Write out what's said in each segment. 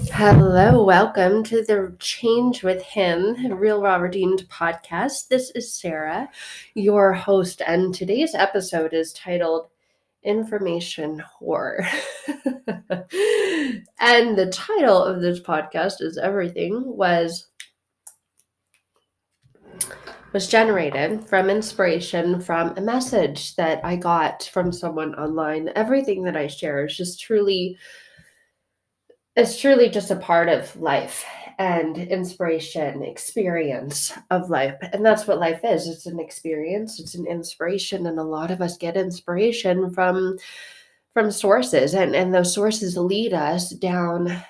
Hello, welcome to the Change with Him, Real Raw Redeemed podcast. This is Sarah, your host, and today's episode is titled Information Whore. And the title of this podcast is Everything was generated from inspiration from a message that I got from someone online. Everything that I share is just it's truly just a part of life and inspiration, experience of life. And that's what life is. It's an experience, it's an inspiration. And a lot of us get inspiration from sources, and those sources lead us down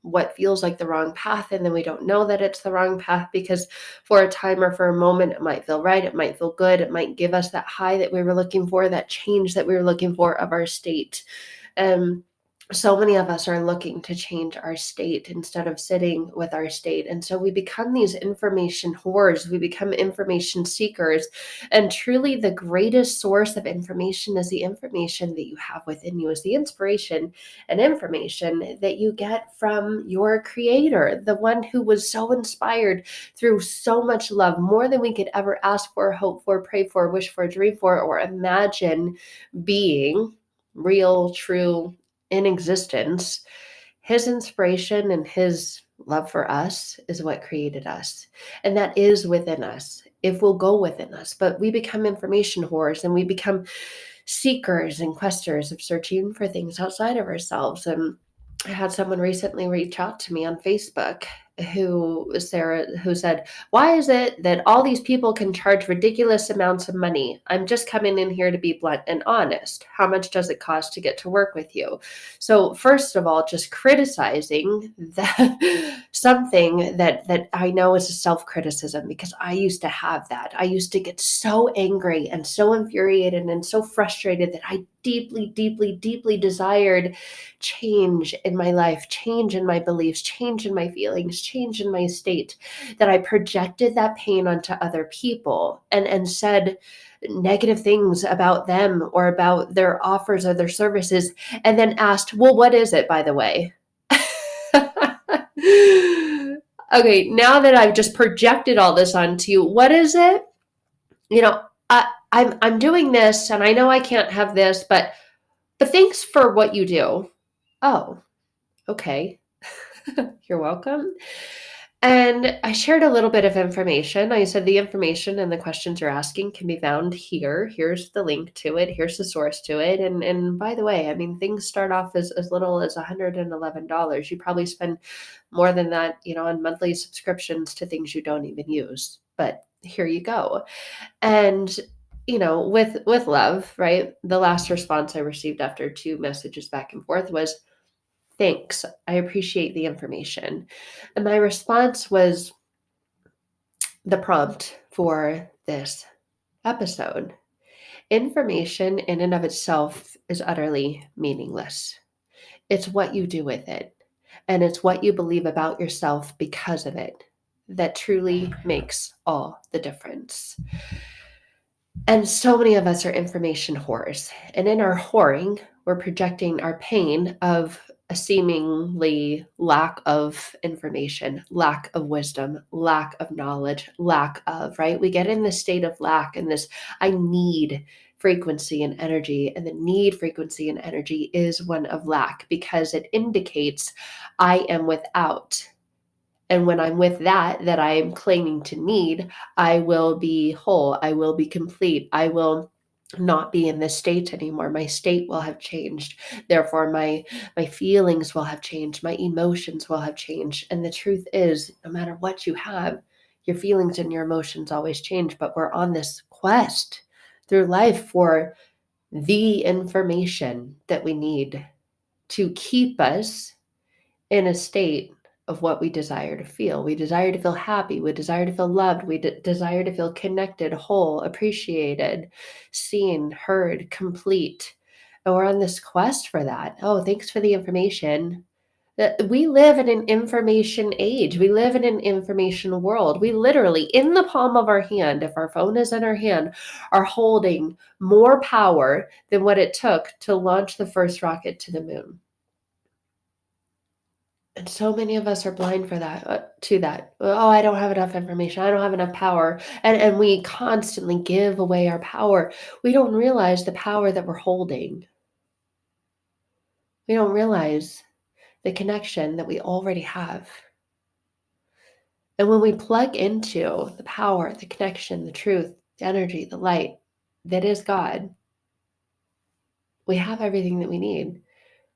what feels like the wrong path, and then we don't know that it's the wrong path because for a time or for a moment it might feel right, it might feel good, it might give us that high that we were looking for, that change that we were looking for of our state. So many of us are looking to change our state instead of sitting with our state. And so we become these information whores, we become information seekers. And truly, the greatest source of information is the information that you have within you, is the inspiration and information that you get from your creator, the one who was so inspired through so much love, more than we could ever ask for, hope for, pray for, wish for, dream for, or imagine being real, true, in existence. His inspiration and his love for us is what created us. And that is within us. It will go within us. But we become information whores and we become seekers and questers of searching for things outside of ourselves. And I had someone recently reach out to me on Facebook who said, "Why is it that all these people can charge ridiculous amounts of money? I'm just coming in here to be blunt and honest. How much does it cost to get to work with you?" So first of all, just criticizing that something that I know is a self-criticism, because I used to have that. I used to get so angry and so infuriated and so frustrated that I deeply, deeply, deeply desired change in my life, change in my beliefs, change in my feelings, change in my state, that I projected that pain onto other people and said negative things about them or about their offers or their services, and then asked, "Well, what is it, by the way?" Okay, now that I've just projected all this onto you, what is it? You know, I'm doing this, and I know I can't have this, but thanks for what you do. Oh, okay. You're welcome. And I shared a little bit of information. I said the information and the questions you're asking can be found here. Here's the link to it. Here's the source to it. And by the way, I mean, things start off as little as $111. You probably spend more than that, on monthly subscriptions to things you don't even use. But here you go. And with love, right? The last response I received after two messages back and forth was, "Thanks. I appreciate the information." And my response was the prompt for this episode. Information in and of itself is utterly meaningless. It's what you do with it, and it's what you believe about yourself because of it that truly makes all the difference. And so many of us are information whores. And in our whoring, we're projecting our pain of a seemingly lack of information, lack of wisdom, lack of knowledge, lack of, right? We get in this state of lack and this I need frequency and energy. And the need frequency and energy is one of lack because it indicates I am without. And when I'm with that I'm claiming to need, I will be whole. I will be complete. I will not be in this state anymore. My state will have changed. Therefore, my feelings will have changed. My emotions will have changed. And the truth is, no matter what you have, your feelings and your emotions always change. But we're on this quest through life for the information that we need to keep us in a state of what we desire to feel. We desire to feel happy. We desire to feel loved. We desire to feel connected, whole, appreciated, seen, heard, complete. And we're on this quest for that. Oh, thanks for the information. That we live in an information age. We live in an information world. We literally, in the palm of our hand, if our phone is in our hand, are holding more power than what it took to launch the first rocket to the moon. And so many of us are blind for that, to that. Oh, I don't have enough information. I don't have enough power. And we constantly give away our power. We don't realize the power that we're holding. We don't realize the connection that we already have. And when we plug into the power, the connection, the truth, the energy, the light that is God, we have everything that we need.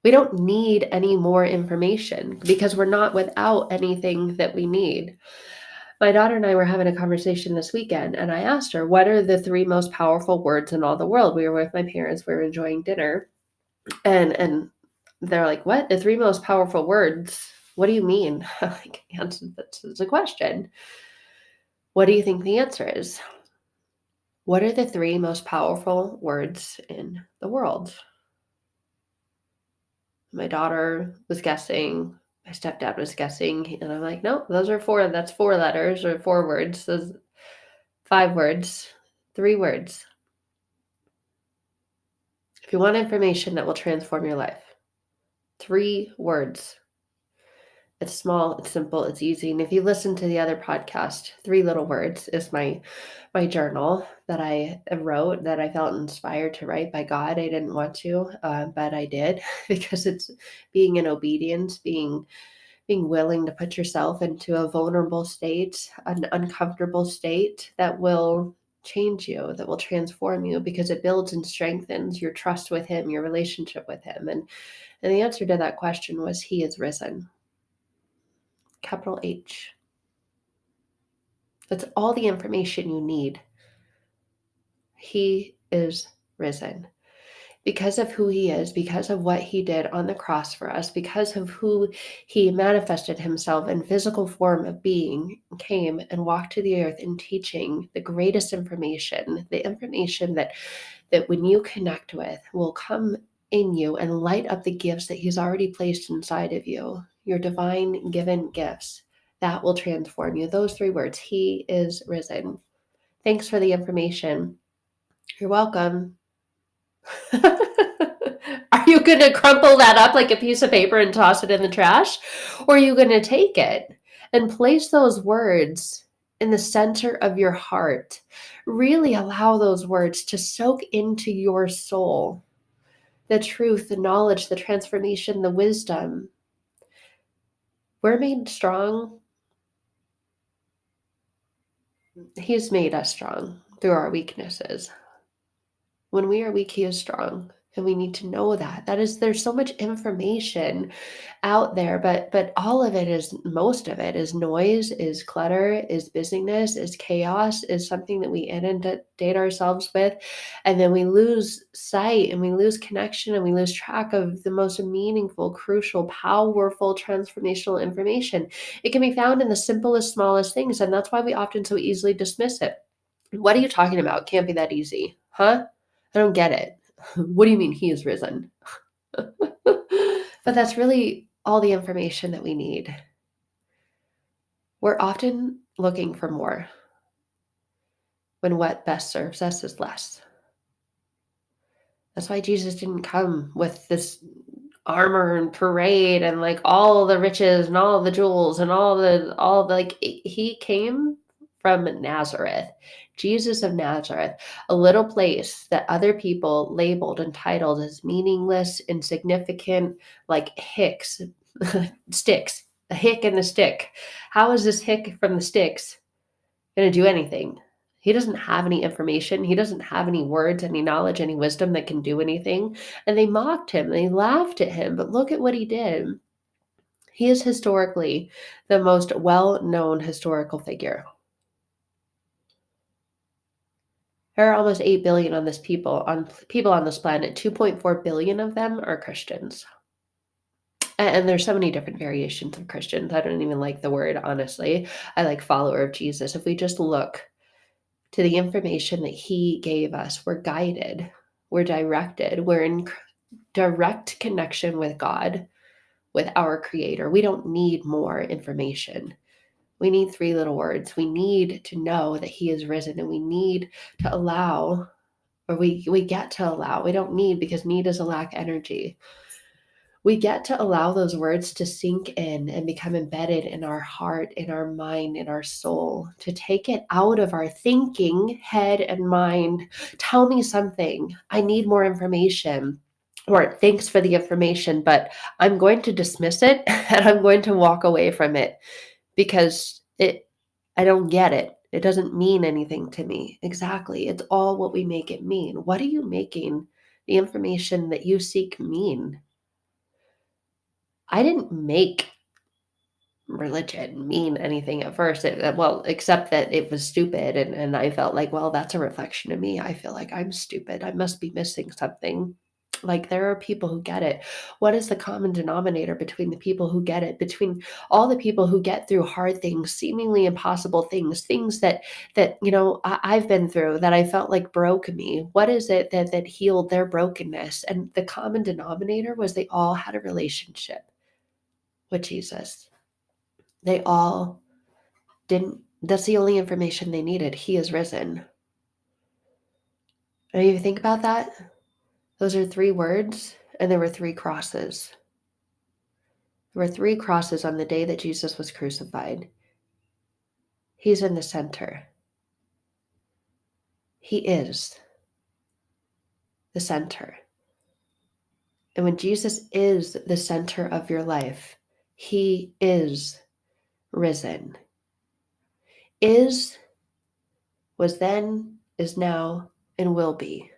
We don't need any more information because we're not without anything that we need. My daughter and I were having a conversation this weekend, and I asked her, what are the three most powerful words in all the world? We were with my parents, we were enjoying dinner, and they're like, what? The three most powerful words? What do you mean? I'm like, answer that's a question. What do you think the answer is? What are the three most powerful words in the world? My daughter was guessing. My stepdad was guessing. And I'm like, nope, those are four. That's four letters or four words. Those 5 words, 3 words. If you want information that will transform your life, 3 words. It's small, it's simple, it's easy. And if you listen to the other podcast, 3 Little Words is my journal that I wrote, that I felt inspired to write by God. I didn't want to, but I did because it's being in obedience, being willing to put yourself into a vulnerable state, an uncomfortable state that will change you, that will transform you, because it builds and strengthens your trust with Him, your relationship with Him. And the answer to that question was, He is risen. Capital H. That's all the information you need. He is risen. Because of who He is, because of what He did on the cross for us, because of who He manifested Himself in physical form of being, came and walked to the earth in teaching the greatest information, the information that when you connect with will come in you and light up the gifts that He's already placed inside of you, your divine given gifts that will transform you. Those 3 words, He is risen. Thanks for the information. You're welcome. Are you going to crumple that up like a piece of paper and toss it in the trash? Or are you going to take it and place those words in the center of your heart? Really allow those words to soak into your soul. The truth, the knowledge, the transformation, the wisdom. We're made strong. He's made us strong through our weaknesses. When we are weak, He is strong. And we need to know that. There's so much information out there, but all of it is, most of it is noise, is clutter, is busyness, is chaos, is something that we inundate ourselves with. And then we lose sight and we lose connection and we lose track of the most meaningful, crucial, powerful, transformational information. It can be found in the simplest, smallest things. And that's why we often so easily dismiss it. What are you talking about? Can't be that easy. Huh? I don't get it. What do you mean He is risen? But that's really all the information that we need. We're often looking for more when what best serves us is less. That's why Jesus didn't come with this armor and parade and like all the riches and all the jewels and all the like. He came from Nazareth, Jesus of Nazareth, a little place that other people labeled and titled as meaningless, insignificant, like hicks, sticks, a hick and a stick. How is this hick from the sticks going to do anything? He doesn't have any information. He doesn't have any words, any knowledge, any wisdom that can do anything. And they mocked Him. They laughed at Him. But look at what He did. He is historically the most well-known historical figure. There are almost 8 billion on people on this planet. 2.4 billion of them are Christians. And there's so many different variations of Christians. I don't even like the word, honestly. I like follower of Jesus. If we just look to the information that He gave us, we're guided, we're directed, we're in direct connection with God, with our Creator. We don't need more information. We need 3 little words. We need to know that He is risen, and we need to allow, or we get to allow. We don't need, because need is a lack energy. We get to allow those words to sink in and become embedded in our heart, in our mind, in our soul, to take it out of our thinking head and mind. Tell me something. I need more information. Or thanks for the information, but I'm going to dismiss it and I'm going to walk away from it because I don't get it. It doesn't mean anything to me. Exactly. It's all what we make it mean. What are you making the information that you seek mean? I didn't make religion mean anything at first. Well, except that it was stupid, and I felt like, well, that's a reflection of me. I feel like I'm stupid. I must be missing something. Like there are people who get it. What is the common denominator between the people who get it, between all the people who get through hard things, seemingly impossible things, things that I've been through that I felt like broke me? What is it that healed their brokenness? And the common denominator was they all had a relationship with Jesus. They all didn't that's the only information they needed. He is risen. And you think about that? Those are 3 words, and there were 3 crosses. There were 3 crosses on the day that Jesus was crucified. He's in the center. He is the center. And when Jesus is the center of your life, he is risen. Is, was then, is now, and will be.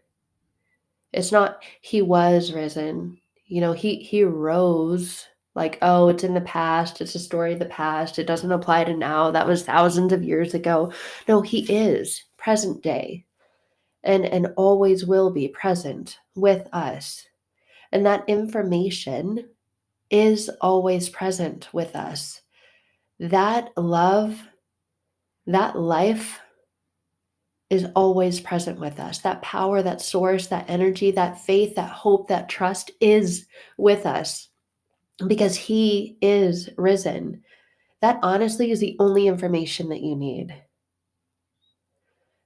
It's not he was risen. He rose. Like, oh, it's in the past. It's a story of the past. It doesn't apply to now. That was thousands of years ago. No, he is present day and always will be present with us. And that information is always present with us. That love, that life is always present with us. That power, that source, that energy, that faith, that hope, that trust is with us because he is risen. That honestly is the only information that you need.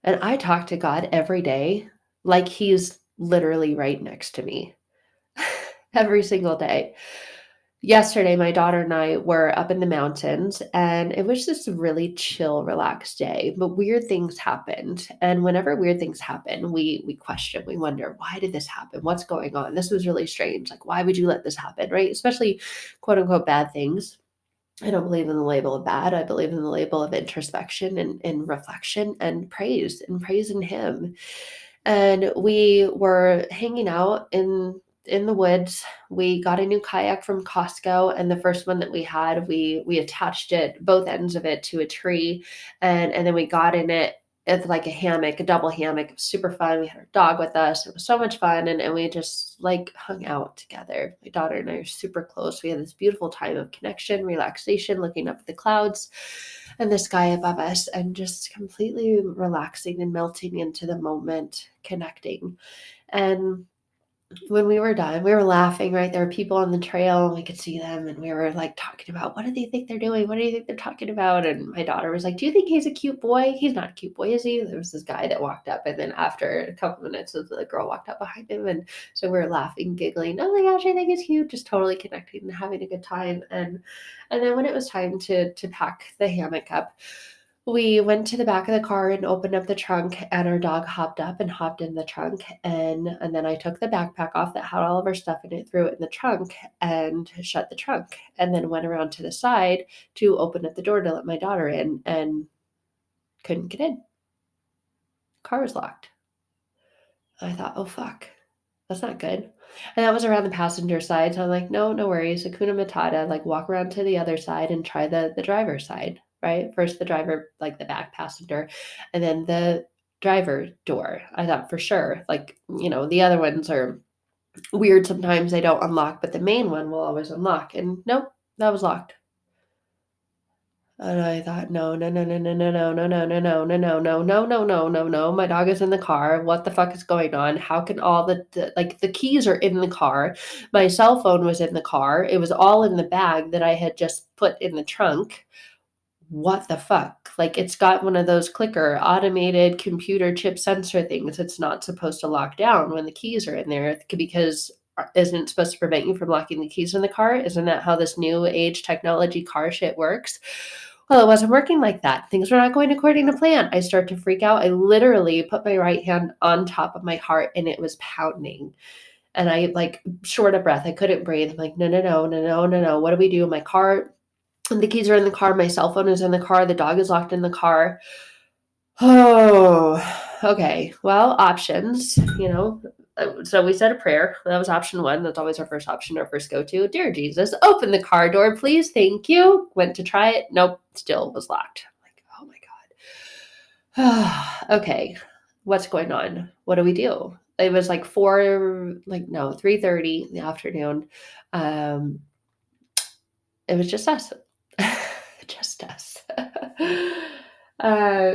And I talk to God every day like he's literally right next to me every single day. Yesterday, my daughter and I were up in the mountains, and it was just a really chill, relaxed day. But weird things happened, and whenever weird things happen, we question, we wonder, why did this happen? What's going on? This was really strange. Like, why would you let this happen, right? Especially quote unquote bad things. I don't believe in the label of bad. I believe in the label of introspection and reflection and praise in Him. And we were hanging out in the woods. We got a new kayak from Costco, and the first one that we had, we attached it, both ends of it, to a tree, and then we got in it. It's like a hammock, a double hammock. It was super fun. We had our dog with us. It was so much fun. And we just like hung out together. My daughter and I are super close. We had this beautiful time of connection, relaxation, looking up at the clouds and the sky above us, and just completely relaxing and melting into the moment, connecting. And when we were done, we were laughing, right? There were people on the trail and we could see them, and we were like talking about, what do they think they're doing? What do you think they're talking about? And my daughter was like, do you think he's a cute boy? He's not a cute boy, is he? There was this guy that walked up, and then after a couple minutes, the girl walked up behind him. And so we were laughing, giggling. Oh my gosh, I think he's cute, just totally connecting and having a good time. And then when it was time to pack the hammock up, we went to the back of the car and opened up the trunk, and our dog hopped up and hopped in the trunk, and then I took the backpack off that had all of our stuff in it, threw it in the trunk, and shut the trunk, and then went around to the side to open up the door to let my daughter in, and couldn't get in. Car was locked. I thought, oh fuck, that's not good. And that was around the passenger side, so I'm like, no, no worries, Hakuna Matata, like walk around to the other side and try the driver's side, right? First the driver, like the back passenger, and then the driver door. I thought for sure, like, the other ones are weird sometimes, they don't unlock, but the main one will always unlock. And nope, that was locked. And I thought, no, no, no, no, no, no, no, no, no, no, no, no, no, no, no, no, no, no, no. My dog is in the car. What the fuck is going on? How can all the keys are in the car? My cell phone was in the car. It was all in the bag that I had just put in the trunk. What the fuck? Like, it's got one of those clicker automated computer chip sensor things. It's not supposed to lock down when the keys are in there because isn't supposed to prevent you from locking the keys in the car. Isn't that how this new age technology car shit works? Well, it wasn't working like that. Things were not going according to plan. I start to freak out. I literally put my right hand on top of my heart and it was pounding. And I like short of breath. I couldn't breathe. I'm like, no, no, no, no, no, no, no. What do we do? My car, the keys are in the car. My cell phone is in the car. The dog is locked in the car. Oh, okay. Well, options, So we said a prayer. That was option one. That's always our first option, our first go to. Dear Jesus, open the car door, please. Thank you. Went to try it. Nope, still was locked. I'm like, oh my God. Okay, what's going on? What do we do? It was like 3:30 in the afternoon. Um, it was just us. Just us. uh,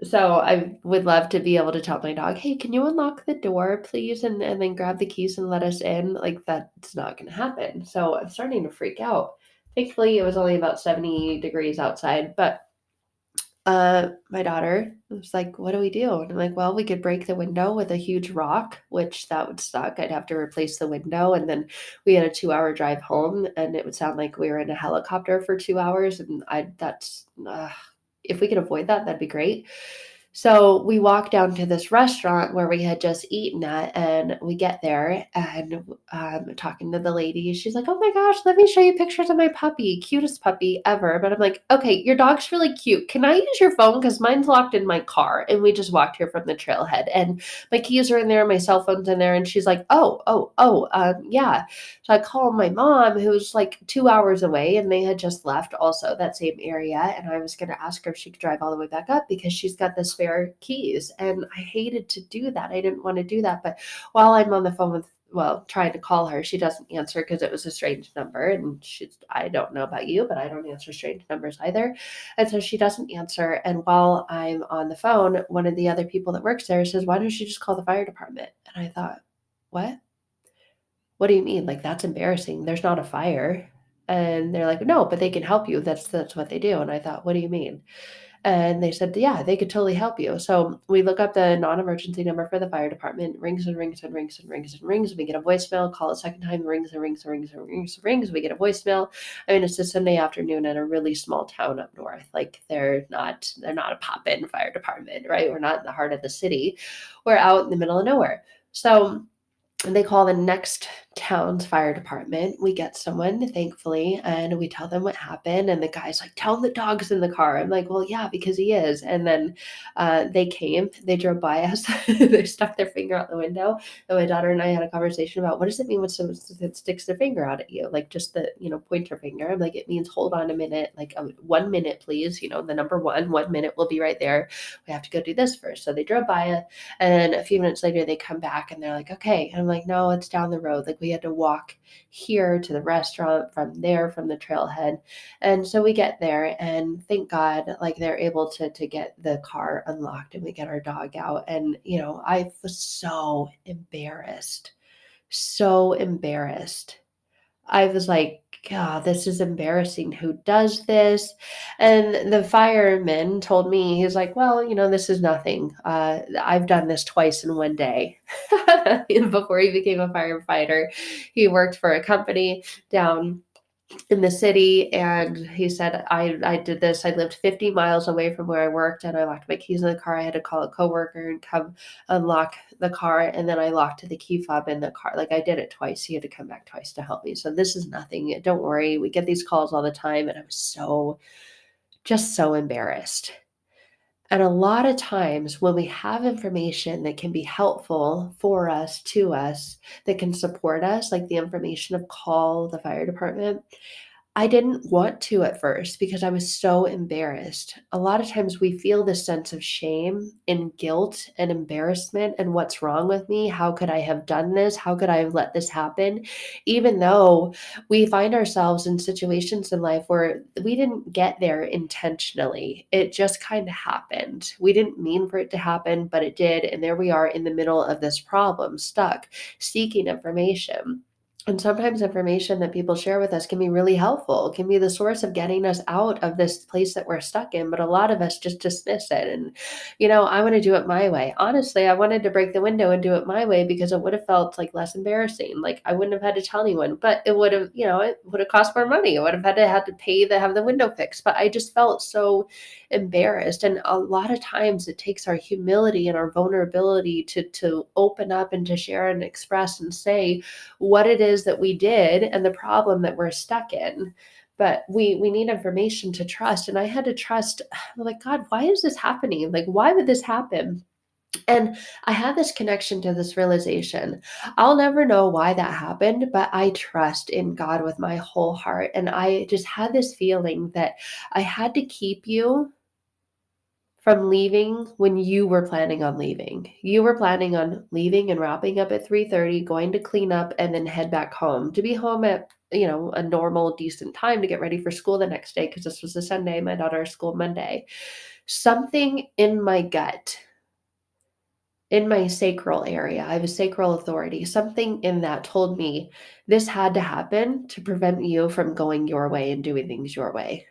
so I would love to be able to tell my dog, "Hey, can you unlock the door, please, and then grab the keys and let us in?" Like, that's not gonna happen. So I'm starting to freak out. Thankfully, it was only about 70 degrees outside, but my daughter was like, "What do we do?" And I'm like, "Well, we could break the window with a huge rock, which that would suck. I'd have to replace the window, and then we had a 2-hour drive home, and it would sound like we were in a helicopter for 2 hours, and if we could avoid that, that'd be great." So we walk down to this restaurant where we had just eaten at, and we get there and talking to the lady. She's like, "Oh my gosh, let me show you pictures of my puppy, cutest puppy ever." But I'm like, "Okay, your dog's really cute. Can I use your phone? Because mine's locked in my car." And we just walked here from the trailhead, and my keys are in there, my cell phone's in there. And she's like, yeah. So I call my mom, who's like 2 hours away, and they had just left also that same area. And I was going to ask her if she could drive all the way back up because she's got the spare keys. And I hated to do that. I didn't want to do that. But while I'm on the phone trying to call her, she doesn't answer because it was a strange number. And I don't know about you, but I don't answer strange numbers either. And so she doesn't answer. And while I'm on the phone, one of the other people that works there says, "Why don't you just call the fire department?" And I thought, what? What do you mean? Like, that's embarrassing. There's not a fire. And they're like, "No, but they can help you. That's what they do." And I thought, what do you mean? And they said, "Yeah, they could totally help you." So we look up the non-emergency number for the fire department, rings and rings and rings and rings and rings. We get a voicemail, call a second time, rings and rings and rings and rings and rings. We get a voicemail. I mean, it's a Sunday afternoon in a really small town up north. Like, they're not a pop-in fire department, right? We're not in the heart of the city. We're out in the middle of nowhere. So and they call the next town's fire department. We get someone, thankfully, and we tell them what happened. And the guy's like, "Tell him the dog's in the car." I'm like, "Well, yeah, because he is." And then they came, they drove by us, they stuck their finger out the window. And my daughter and I had a conversation about, what does it mean when someone sticks their finger out at you? Like, just the, pointer finger. I'm like, "It means hold on a minute, like 1 minute, please. The number 1 minute will be right there. We have to go do this first." So they drove by us. And a few minutes later, they come back and they're like, "Okay." And I'm like, "No, it's down the road." Like, we had to walk here to the restaurant from there, from the trailhead. And so we get there, and thank God, like, they're able to get the car unlocked and we get our dog out. And, I was so embarrassed. So embarrassed. I was like, "God, this is embarrassing. Who does this?" And the fireman told me, he's like, "Well, this is nothing. I've done this twice in one day." Before he became a firefighter, he worked for a company down in the city, and he said, I did this. I lived 50 miles away from where I worked, and I locked my keys in the car. I had to call a coworker and come unlock the car, and then I locked the key fob in the car. Like, I did it twice. He had to come back twice to help me. So this is nothing. Don't worry. We get these calls all the time, and I was just so embarrassed. And a lot of times when we have information that can be helpful for us, to us, that can support us, like the information of call the fire department, I didn't want to at first because I was so embarrassed. A lot of times we feel this sense of shame and guilt and embarrassment and what's wrong with me? How could I have done this? How could I have let this happen? Even though we find ourselves in situations in life where we didn't get there intentionally. It just kind of happened. We didn't mean for it to happen, but it did. And there we are in the middle of this problem, stuck, seeking information. And sometimes information that people share with us can be really helpful, can be the source of getting us out of this place that we're stuck in. But a lot of us just dismiss it. And, I want to do it my way. Honestly, I wanted to break the window and do it my way because it would have felt like less embarrassing. Like I wouldn't have had to tell anyone, but it would have, it would have cost more money. I would have had to pay to have the window fixed. But I just felt so embarrassed. And a lot of times it takes our humility and our vulnerability to open up and to share and express and say what it is that we did and the problem that we're stuck in. But we need information to trust. And I had to trust, like, God, why is this happening? Like, why would this happen? And I had this connection to this realization. I'll never know why that happened, but I trust in God with my whole heart. And I just had this feeling that I had to keep you from leaving when you were planning on leaving. You were planning on leaving and wrapping up at 3:30, going to clean up and then head back home to be home at, a normal decent time to get ready for school the next day because this was a Sunday, my daughter's school Monday. Something in my gut, in my sacral area, I have a sacral authority. Something in that told me this had to happen to prevent you from going your way and doing things your way.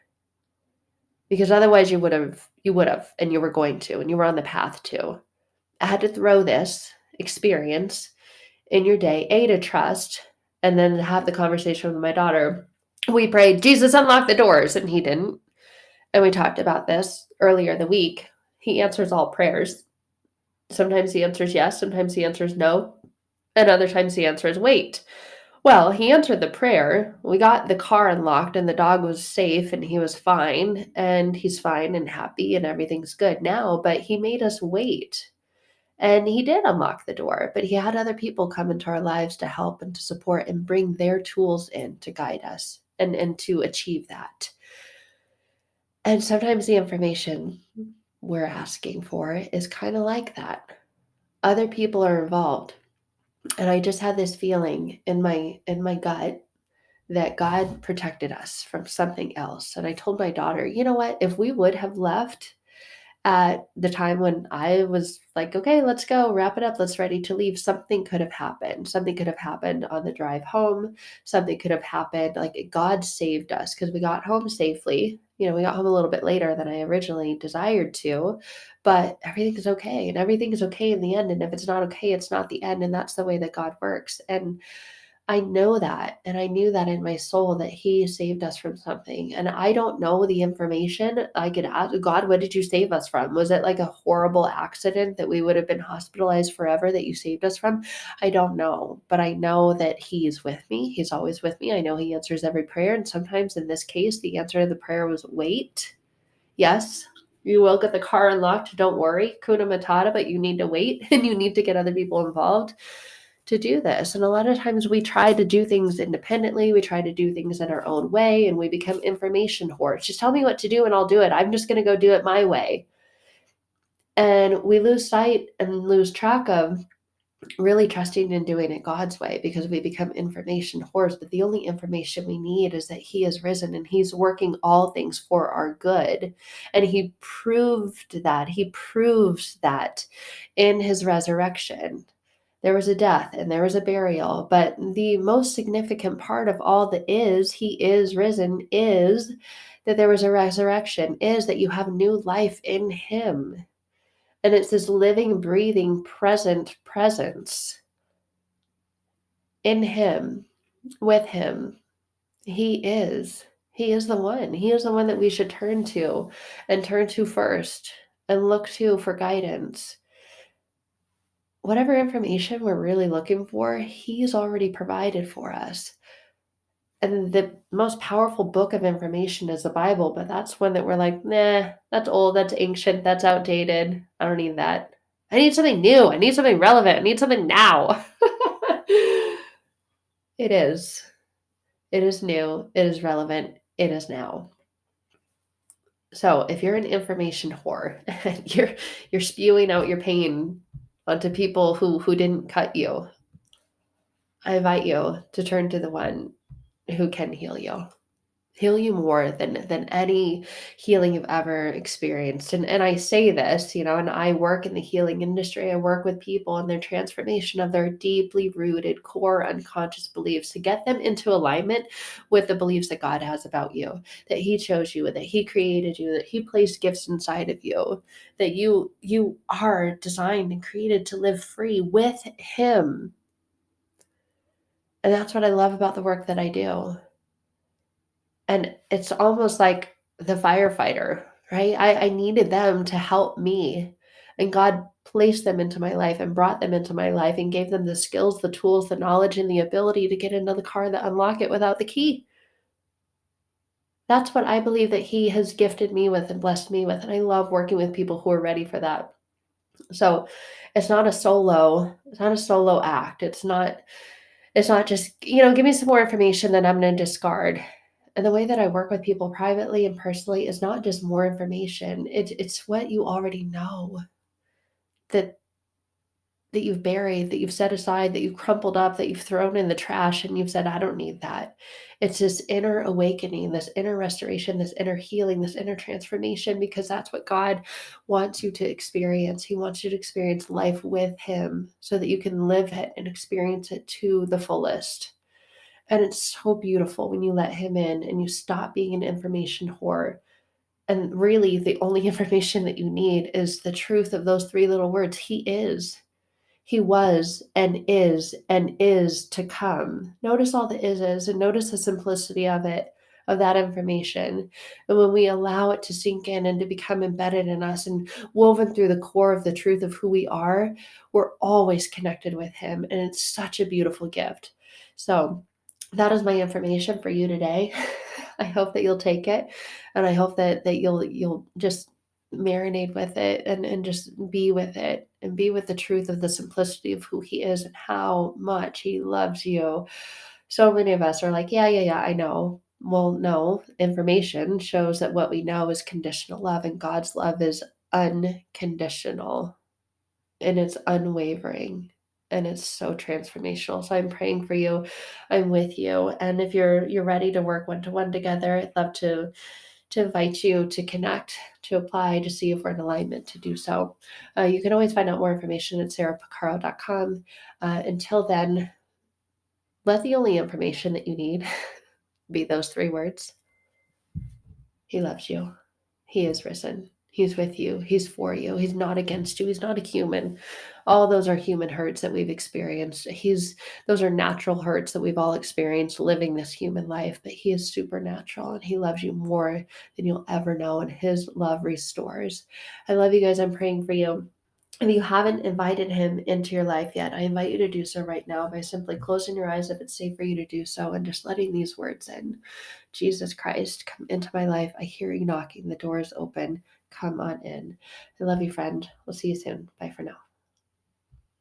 Because otherwise you would have, and you were going to, and you were on the path to. I had to throw this experience in your day, A, to trust, and then have the conversation with my daughter. We prayed, Jesus, unlock the doors, and he didn't. And we talked about this earlier in the week. He answers all prayers. Sometimes he answers yes, sometimes he answers no, and other times he answers wait. Well, he answered the prayer. We got the car unlocked and the dog was safe and he was fine and he's fine and happy and everything's good now, but he made us wait. And he did unlock the door, but he had other people come into our lives to help and to support and bring their tools in to guide us and to achieve that. And sometimes the information we're asking for is kind of like that. Other people are involved. And I just had this feeling in my gut that God protected us from something else. And I told my daughter, you know what? If we would have left at the time when I was like, okay, let's go, wrap it up, let's ready to leave, something could have happened. Something could have happened on the drive home. Something could have happened. Like God saved us because we got home safely. We got home a little bit later than I originally desired to, but everything is okay. And everything is okay in the end. And if it's not okay, it's not the end. And that's the way that God works. And I know that, and I knew that in my soul that he saved us from something, and I don't know the information. I could ask, "God, what did you save us from? Was it like a horrible accident that we would have been hospitalized forever that you saved us from?" I don't know, but I know that he's with me. He's always with me. I know he answers every prayer, and sometimes in this case, the answer to the prayer was wait. Yes, you will get the car unlocked, don't worry, Kuna Matata, but you need to wait, and you need to get other people involved to do this. And a lot of times we try to do things independently, we try to do things in our own way, and we become information whores. Just tell me what to do and I'll do it. I'm just going to go do it my way. And we lose sight and lose track of really trusting and doing it God's way because we become information whores. But the only information we need is that he is risen and he's working all things for our good. And he proved that. He proves that in his resurrection. There was a death and there was a burial, but the most significant part of all that is, he is risen, is that there was a resurrection, is that you have new life in him. And it's this living, breathing, present presence in him, with him. He is. He is the one. He is the one that we should turn to and turn to first and look to for guidance. Whatever information we're really looking for, he's already provided for us. And the most powerful book of information is the Bible, but that's one that we're like, nah, that's old, that's ancient, that's outdated. I don't need that. I need something new. I need something relevant. I need something now. It is. It is new. It is relevant. It is now. So if you're an information whore and you're spewing out your pain onto people who didn't cut you, I invite you to turn to the one who can heal you. heal you more than any healing you've ever experienced. And I say this, and I work in the healing industry. I work with people and their transformation of their deeply rooted core unconscious beliefs to get them into alignment with the beliefs that God has about you, that He chose you, that He created you, that He placed gifts inside of you, that you are designed and created to live free with Him. And that's what I love about the work that I do. And it's almost like the firefighter, right? I needed them to help me. And God placed them into my life and brought them into my life and gave them the skills, the tools, the knowledge, and the ability to get into the car that unlock it without the key. That's what I believe that He has gifted me with and blessed me with. And I love working with people who are ready for that. So it's not a solo act. It's not just, give me some more information that I'm going to discard. And the way that I work with people privately and personally is not just more information. It's what you already know that that you've buried, that you've set aside, that you've crumpled up, that you've thrown in the trash and you've said, I don't need that. It's this inner awakening, this inner restoration, this inner healing, this inner transformation, because that's what God wants you to experience. He wants you to experience life with Him so that you can live it and experience it to the fullest. And it's so beautiful when you let Him in and you stop being an information whore. And really, the only information that you need is the truth of those three little words: He is. He was and is to come. Notice all the is and notice the simplicity of it, of that information. And when we allow it to sink in and to become embedded in us and woven through the core of the truth of who we are, we're always connected with Him. And it's such a beautiful gift. So that is my information for you today. I hope that you'll take it, and I hope that you'll just marinate with it and just be with it and be with the truth of the simplicity of who He is and how much He loves you. So many of us are like, yeah, yeah, yeah, I know. Well, no, information shows that what we know is conditional love, and God's love is unconditional and it's unwavering. And it's so transformational. So I'm praying for you. I'm with you. And if you're ready to work one to one together, I'd love to invite you to connect, to apply, to see if we're in alignment to do so. You can always find out more information at sarahpicaro.com. Until then, let the only information that you need be those three words: He loves you. He is risen. He's with you. He's for you. He's not against you. He's not a human. All those are human hurts that we've experienced. Those are natural hurts that we've all experienced living this human life, but He is supernatural and He loves you more than you'll ever know, and His love restores. I love you guys. I'm praying for you. If you haven't invited Him into your life yet, I invite you to do so right now by simply closing your eyes if it's safe for you to do so and just letting these words in. Jesus Christ, come into my life. I hear you knocking. The door is open. Come on in. I love you, friend. We'll see you soon. Bye for now.